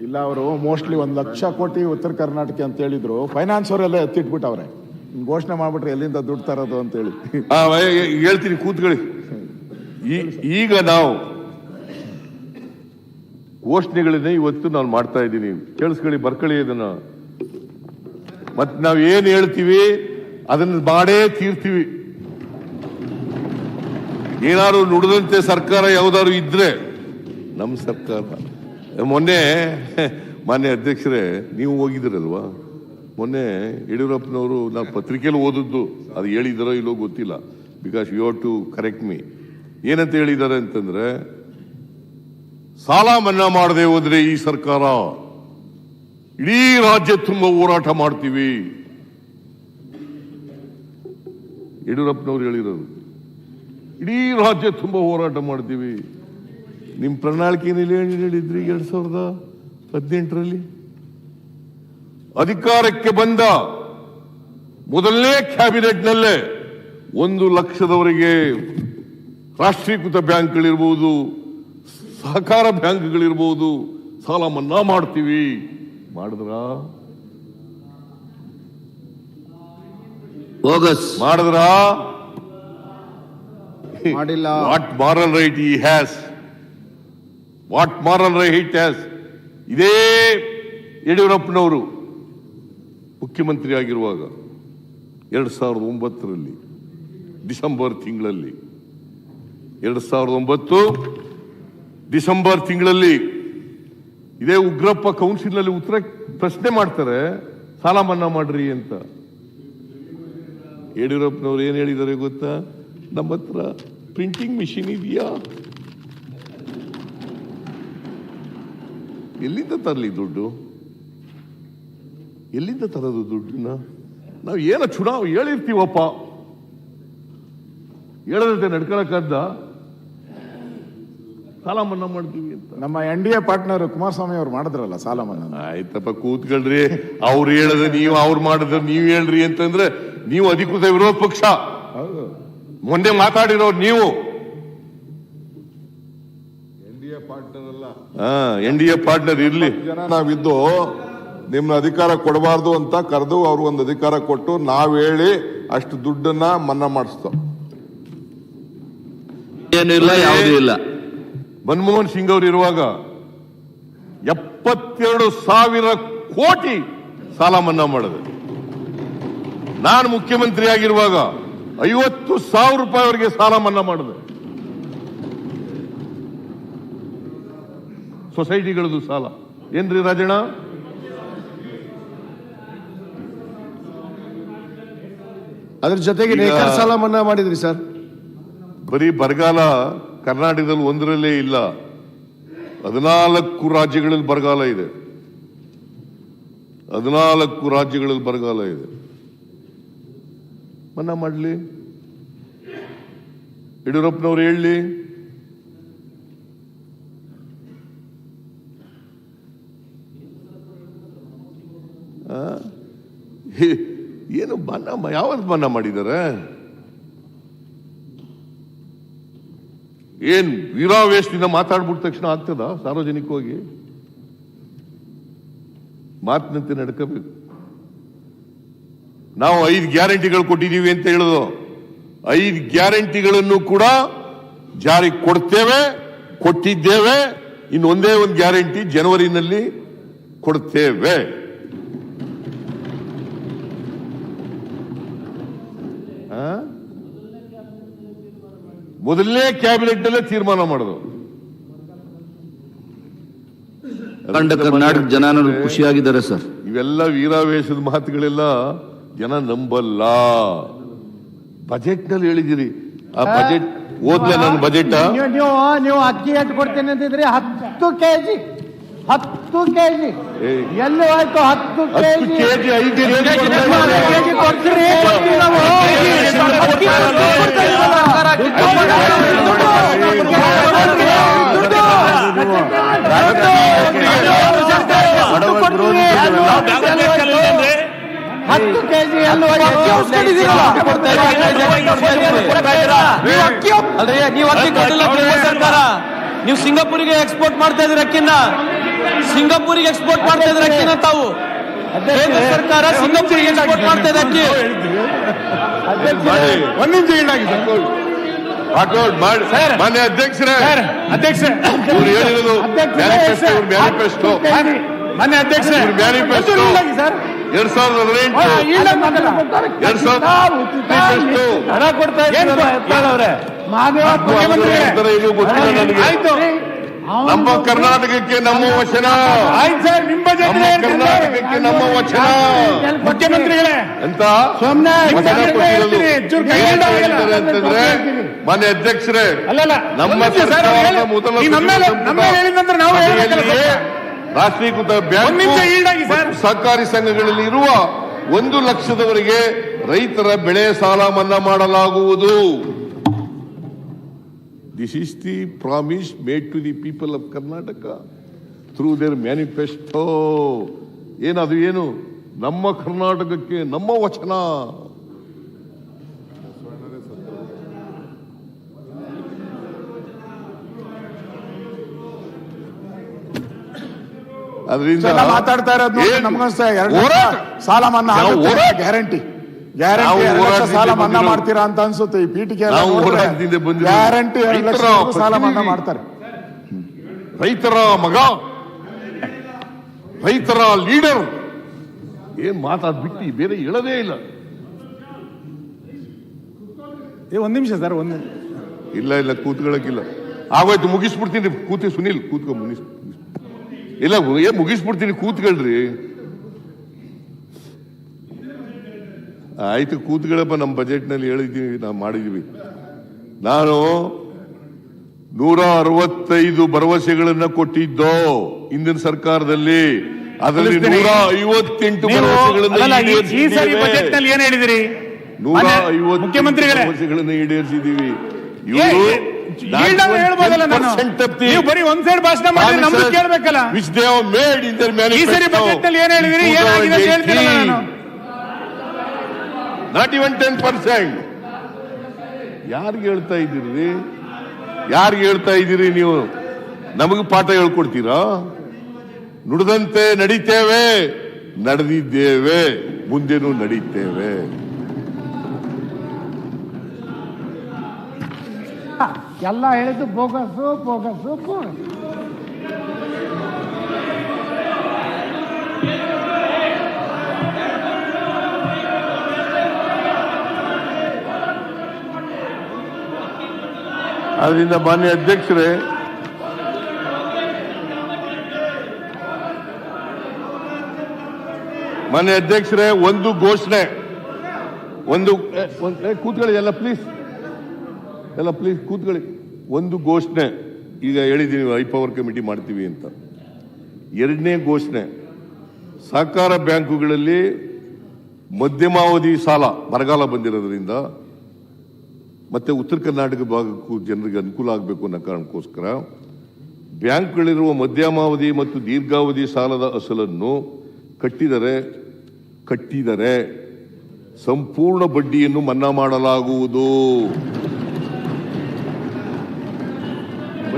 ಇಲ್ಲ, ಅವರು ಮೋಸ್ಟ್ಲಿ 1,00,000 ಕೋಟಿ ಉತ್ತರ ಕರ್ನಾಟಕ ಅಂತ ಹೇಳಿದ್ರು. ಫೈನಾನ್ಸ್ ಅವರೆಲ್ಲ ಎತ್ತಿಟ್ಬಿಟ್ಟವ್ರೆ. ಘೋಷಣೆ ಮಾಡ್ಬಿಟ್ರೆ ಎಲ್ಲಿಂದ ದುಡ್ಡು ತರೋದು ಅಂತ ಹೇಳಿ. ಹೇಳ್ತೀನಿ, ಕೂತ್ಕೊಳ್ಳಿ. ಈಗ ನಾವು ಘೋಷಣೆಗಳನ್ನೇ ಇವತ್ತು ನಾನು ಮಾಡ್ತಾ ಇದ್ದೀನಿ. ಕೇಳಿಸ್ಕೊಳ್ಳಿ, ಬರ್ಕೊಳ್ಳಿ ಇದನ್ನ. ಮತ್ತೆ ನಾವು ಏನ್ ಹೇಳ್ತೀವಿ ಅದನ್ನ ಮಾಡೇ ತೀರ್ತೀವಿ. ಏನಾದ್ರು ನುಡಿದಂತೆ ಸರ್ಕಾರ ಯಾವ್ದಾದ್ರು ಇದ್ರೆ ನಮ್ಮ ಸರ್ಕಾರ. ಮೊನ್ನೆ ಮಾನ್ಯ ಅಧ್ಯಕ್ಷರೇ, ನೀವು ಹೋಗಿದ್ದೀರಲ್ವಾ ಮೊನ್ನೆ ಯಡಿಯೂರಪ್ಪನವರು, ನಾನು ಪತ್ರಿಕೆಯಲ್ಲಿ ಓದಿದ್ದು, ಅದು ಹೇಳಿದಾರೋ ಇಲ್ಲೋ ಗೊತ್ತಿಲ್ಲ, because you have to correct me. ಏನಂತ ಹೇಳಿದ್ದಾರೆ ಅಂತಂದ್ರೆ, ಸಾಲ ಮನ್ನಾ ಮಾಡದೆ ಹೋದ್ರೆ ಈ ಸರ್ಕಾರ ಇಡೀ ರಾಜ್ಯ ತುಂಬ ಹೋರಾಟ ಮಾಡ್ತೀವಿ. ಯಡಿಯೂರಪ್ಪನವರು ಹೇಳಿರೋದು, ಇಡೀ ರಾಜ್ಯ ತುಂಬ ಹೋರಾಟ ಮಾಡ್ತೀವಿ. ನಿಮ್ಮ ಪ್ರಣಾಳಿಕೆಯಲ್ಲಿ ಹೇಳಿದ್ರಿ 2018ರಲ್ಲಿ ಅಧಿಕಾರಕ್ಕೆ ಬಂದ ಮೊದಲನೇ ಕ್ಯಾಬಿನೆಟ್ನಲ್ಲೇ 1 ಲಕ್ಷದವರೆಗೆ ರಾಷ್ಟ್ರೀಕೃತ ಬ್ಯಾಂಕ್ಗಳಿರ್ಬೋದು, ಸಹಕಾರ ಬ್ಯಾಂಕ್ಗಳಿರ್ಬೋದು, ಸಾಲ ಮನ್ನಾ ಮಾಡ್ತೀವಿ. ಮಾಡಿದ್ರಾ? ಮಾಡಿದ್ರಾ? ಮಾಡಿಲ್ಲ. What moral right he has? What moral right has? ಇದೇ ಯಡಿಯೂರಪ್ಪನವರು ಮುಖ್ಯಮಂತ್ರಿ ಆಗಿರುವಾಗ 2009ರಲ್ಲಿ ಡಿಸೆಂಬರ್ ತಿಂಗಳಲ್ಲಿ 2009 ಡಿಸೆಂಬರ್ ತಿಂಗಳಲ್ಲಿ ಇದೇ ಉಗ್ರಪ್ಪ ಕೌನ್ಸಿಲ್ನಲ್ಲಿ ಪ್ರಶ್ನೆ ಮಾಡ್ತಾರೆ, ಸಾಲ ಮನ್ನಾ ಮಾಡ್ರಿ ಅಂತ. ಯಡಿಯೂರಪ್ಪನವ್ರು ಏನ್ ಹೇಳಿದ್ದಾರೆ ಗೊತ್ತಾ? ನಮ್ಮ ಹತ್ರ ಪ್ರಿಂಟಿಂಗ್ ಮಿಷಿನ್ ಇದೆಯಾ? ಎಲ್ಲಿಂದ ತರಲಿ ದುಡ್ಡು? ಎಲ್ಲಿಂದ ತರೋದು ದುಡ್ಡನ್ನ? ನಾವು ಏನೋ ಚುನಾವಣೆ ಹೇಳಿರ್ತೀವಪ್ಪ, ಹೇಳದಂತೆ ನಡ್ಕೊಳಕ್ಕಾದ ಸಾಲ ಮನ್ನಾ ಮಾಡ್ತೀವಿ ಅಂತ. ನಮ್ಮ NDA ಪಾರ್ಟ್ನರ್ ಕುಮಾರಸ್ವಾಮಿ ಅವ್ರು ಮಾಡಿದ್ರಲ್ಲ ಸಾಲ ಮನ್ನಾ. ಆಯ್ತಪ್ಪ, ಕೂತ್ಕೊಳ್ರಿ. ಅವ್ರು ಹೇಳದ ನೀವು, ಅವ್ರು ಮಾಡಿದ್ರೆ ನೀವು ಹೇಳ್ರಿ ಅಂತಂದ್ರೆ ನೀವು ಅಧಿಕೃತ ವಿರೋಧ ಪಕ್ಷ. ಮೊನ್ನೆ ಮಾತಾಡಿರೋರು ನೀವು. NDA ಪಾರ್ಟ್ನರ್ ಅಲ್ಲ, NDA ಪಾರ್ಟ್ನರ್ ಇರ್ಲಿ. ಜನ ನಾವಿದ್ದು ನಿಮ್ನ ಅಧಿಕಾರ ಕೊಡಬಾರ್ದು ಅಂತ ಕರೆದು ಅವ್ರು ಒಂದು ಅಧಿಕಾರ ಕೊಟ್ಟು ನಾವ್ ಹೇಳಿ ಅಷ್ಟು ದುಡ್ಡನ್ನ ಮನ್ನಾ ಮಾಡಿಸ್ತಾವ. ಏನಿಲ್ಲ, ಯಾವುದೂ ಇಲ್ಲ. ಮನಮೋಹನ್ ಸಿಂಗ್ ಅವರು ಇರುವಾಗ 72,000 ಕೋಟಿ ಸಾಲ ಮನ್ನಾ ಮಾಡಿದೆ. ನಾನು ಮುಖ್ಯಮಂತ್ರಿ ಆಗಿರುವಾಗ 50,000 ರೂಪಾಯಿವರೆಗೆ ಸಾಲ ಮನ್ನಾ ಮಾಡಿದೆ. ಸೊಸೈಟಿಗಳದ್ದು ಸಾಲ ಏನ್ರಿ ರಾಜಣ್ಣ? ಅದ್ರ ಜೊತೆಗೆ ನೇಕಾರ ಸಾಲ ಮನ್ನಾ ಮಾಡಿದ್ರಿ ಸರ್. ಬರೀ ಬರಗಾಲ ಕರ್ನಾಟಕದಲ್ಲಿ ಒಂದರಲ್ಲೇ ಇಲ್ಲ, 14 ರಾಜ್ಯಗಳಲ್ಲಿ ಬರಗಾಲ ಇದೆ. 14 ರಾಜ್ಯಗಳಲ್ಲಿ ಬರಗಾಲ ಇದೆ. ಮನ್ನಾ ಮಾಡಲಿ, ಯಡಿಯೂರಪ್ಪನವ್ರು ಹೇಳಲಿ. ಏನು ಮನ್ನಾ, ಯಾವತ್ತು ಮನ್ನಾ ಮಾಡಿದ್ದಾರೆ? ಏನ್ ವೀರಾವೇಶದಿಂದ ಮಾತಾಡ್ಬಿಟ್ಟ ತಕ್ಷಣ ಆಗ್ತದ? ಸಾರ್ವಜನಿಕವಾಗಿ ಮಾತಿನಂತೆ ನಡ್ಕೋಬೇಕು. ನಾವು 5 ಗ್ಯಾರಂಟಿಗಳು ಕೊಟ್ಟಿದ್ದೀವಿ ಅಂತ ಹೇಳೋದು, 5 ಗ್ಯಾರಂಟಿಗಳನ್ನು ಕೂಡ ಜಾರಿ ಕೊಡ್ತೇವೆ, ಕೊಟ್ಟಿದ್ದೇವೆ. ಇನ್ನೊಂದೇ ಒಂದು ಗ್ಯಾರಂಟಿ ಜನವರಿನಲ್ಲಿ ಕೊಡ್ತೇವೆ. ಮೊದಲನೇ ಕ್ಯಾಬಿನೆಟ್ ನಲ್ಲೇ ತೀರ್ಮಾನ ಮಾಡೋದು. ಕರ್ನಾಟಕ ಜನ ಖುಷಿಯಾಗಿದ್ದಾರೆ ಸರ್. ಇವೆಲ್ಲ ವೀರಾವೇಶದ ಮಾತುಗಳೆಲ್ಲ ಜನ ನಂಬಲ್ಲ. ಬಜೆಟ್ ನಲ್ಲಿ ಹೇಳಿದಿರಿ, ಆ ಬಜೆಟ್ ಓದ್ಲೆ ನಾನು ಬಜೆಟ್. ನೀವು ಅಕ್ಕಿ ಎಷ್ಟು ಕೊಡ್ತೇನೆ ಅಂತಿದ್ರಿ, 10 ಕೆಜಿ ಎಲ್ಲಿ ಹೋಯ್ತು? 10 ಕೆಜಿ 5 ಕೆಜಿ ಕೊಡ್ತೀರಿ. ನೀವು ಸಿಂಗಾಪುರಿಗೆ ಎಕ್ಸ್ಪೋರ್ಟ್ ಮಾಡ್ತಾ ಇದ್ದೀರ ಅಕ್ಕಿನ, ಸಿಂಗಾಪುರಿಗೆ ಎಕ್ಸ್ಪೋರ್ಟ್ ಮಾಡ್ತಾ ಇದ್ದೀರ ಅಕ್ಕಿನ ತಾವು. ಕೇಂದ್ರ ಸರ್ಕಾರ ಸಿಂಗಾಪುರಿಗೆ ಎಕ್ಸ್ಪೋರ್ಟ್ ಮಾಡ್ತಾ ಇದೆ ಅಕ್ಕಿ. ಒಂದ್ ನಿಮಿಷ ಈಡಾಗಿ ಮಾನ್ಯ ಅಧ್ಯಕ್ಷರೇ, ಇವ್ರು ಹೇಳಿರೋದು ಮ್ಯಾನಿಫೆಸ್ಟೋ ಮಾನ್ಯ ಅಧ್ಯಕ್ಷ 2018 ನಮ್ಮ ಕರ್ನಾಟಕಕ್ಕೆ ನಮ್ಮ ವಚನ, ನಮ್ಮ ಕರ್ನಾಟಕಕ್ಕೆ ನಮ್ಮ ವಚನ ಮುಖ್ಯಮಂತ್ರಿಗಳೇ ಅಂತ ಅಂತಂದ್ರೆ ಮಾನ್ಯ ಅಧ್ಯಕ್ಷರೇ, ನಮ್ಮ ಸರ್ಕಾರದ ಮೊದಲ ರಾಷ್ಟ್ರೀಕೃತ ಬ್ಯಾಂಕ್ ಸಹಕಾರಿ ಸಂಘಗಳಲ್ಲಿ ಇರುವ 1 ಲಕ್ಷದವರೆಗೆ ರೈತರ ಬೆಳೆ ಸಾಲ ಮನ್ನಾ ಮಾಡಲಾಗುವುದು. This is the promise made to the people of Karnataka through their manifesto. ಏನು ನಮ್ಮ ಕರ್ನಾಟಕಕ್ಕೆ ನಮ್ಮ ವಚನ. ಅದರಿಂದ ಮಾತಾಡ್ತಾ ಇರೋದು ಸಾಲ ಮನ್ನಾ ಗ್ಯಾರಂಟಿ ಸಾಲ ಮನ್ನಾ ಮಾಡ್ತೀರಾ ಅಂತ ಅನ್ಸುತ್ತೆ. ಈ ಪೀಠಿಕೆ ಗ್ಯಾರಂಟಿ ಸಾಲ ಮನ್ನಾ ಮಾಡ್ತಾರೆ. ರೈತರ ಮಗ, ರೈತರ ಲೀಡರ್ ಏನ್ ಮಾತಾಡ್ಬಿಟ್ಟು ಬೇರೆ ಹೇಳದೇ ಇಲ್ಲ. ಒಂದ್ ನಿಮಿಷ ಸರ್, ಇಲ್ಲ ಕೂತ್ಕೊಳ್ಳಕ್ಕಿಲ್ಲ. ಆಗೋಯ್ತು, ಮುಗಿಸ್ಬಿಡ್ತೀನಿ. ಸುನೀಲ್ ಕೂತ್ಕೊ, ಇಲ್ಲ ಮುಗಿಸ್ಬಿಡ್ತೀನಿ, ಕೂತ್ಕೊಳ್ರಿ. ಆಯ್ತು ಕೂತ್ಗಳಪ್ಪ. ನಮ್ಮ ಬಜೆಟ್ ನಲ್ಲಿ ಹೇಳಿದ್ದೀವಿ, ನಾವು ಮಾಡಿದೀವಿ. ನಾನು 165 ಭರವಸೆಗಳನ್ನ ಕೊಟ್ಟಿದ್ದೋ ಹಿಂದಿನ ಸರ್ಕಾರದಲ್ಲಿ. ಅದರಲ್ಲಿ 158 ಭರವಸೆಗಳನ್ನು ಈಡೇರಿಸಿದ್ದೀವಿ. ಬರೀ ಒಂದ್ ಸೈಡ್ ಭಾಷಣ ಮಾಡಿ ನಮ್ದು ಕೇಳಬೇಕಲ್ಲ. which they have made in their manifesto. Not even 10%. ಯಾರಿಗೆ ಹೇಳ್ತಾ ಇದ್ದೀರಿ? ಯಾರಿಗೆ ಹೇಳ್ತಾ ಇದ್ದೀರಿ ನೀವು? ನಮಗೆ ಪಾಠ ಹೇಳ್ಕೊಡ್ತೀರಾ? ನುಡಿದಂತೆ ನಡೀತೇವೆ, ನಡೆದಿದ್ದೇವೆ, ಮುಂದೆನೂ ನಡೀತೇವೆ. ಎಲ್ಲ ಹೇಳಿದ್ದು ಬೋಗಸು ಬೋಗಸು ಬೋಗಸ್. ಅದರಿಂದ ಮಾನ್ಯ ಅಧ್ಯಕ್ಷರೇ, ಒಂದು ಘೋಷಣೆ, ಕೂತ್ಕೊಳ್ಳಿ ಎಲ್ಲ ಪ್ಲೀಸ್ ಕೂತ್ಕೊಳ್ಳಿ. ಒಂದು ಘೋಷಣೆ ಈಗ ಹೇಳಿದ್ದೀನಿ, ಹೈಪವರ್ ಕಮಿಟಿ ಮಾಡ್ತೀವಿ ಅಂತ. 2ನೇ ಘೋಷಣೆ, ಸಹಕಾರ ಬ್ಯಾಂಕುಗಳಲ್ಲಿ ಮಧ್ಯಮಾವಧಿ ಸಾಲ, ಬರಗಾಲ ಬಂದಿರೋದ್ರಿಂದ ಮತ್ತೆ ಉತ್ತರ ಕರ್ನಾಟಕ ಭಾಗಕ್ಕೂ ಜನರಿಗೆ ಅನುಕೂಲ ಆಗಬೇಕು ಅನ್ನೋ ಕಾರಣಕ್ಕೋಸ್ಕರ ಬ್ಯಾಂಕ್ಗಳಿರುವ ಮಧ್ಯಮಾವಧಿ ಮತ್ತು ದೀರ್ಘಾವಧಿ ಸಾಲದ ಅಸಲನ್ನು ಕಟ್ಟಿದರೆ ಸಂಪೂರ್ಣ ಬಡ್ಡಿಯನ್ನು ಮನ್ನಾ ಮಾಡಲಾಗುವುದು.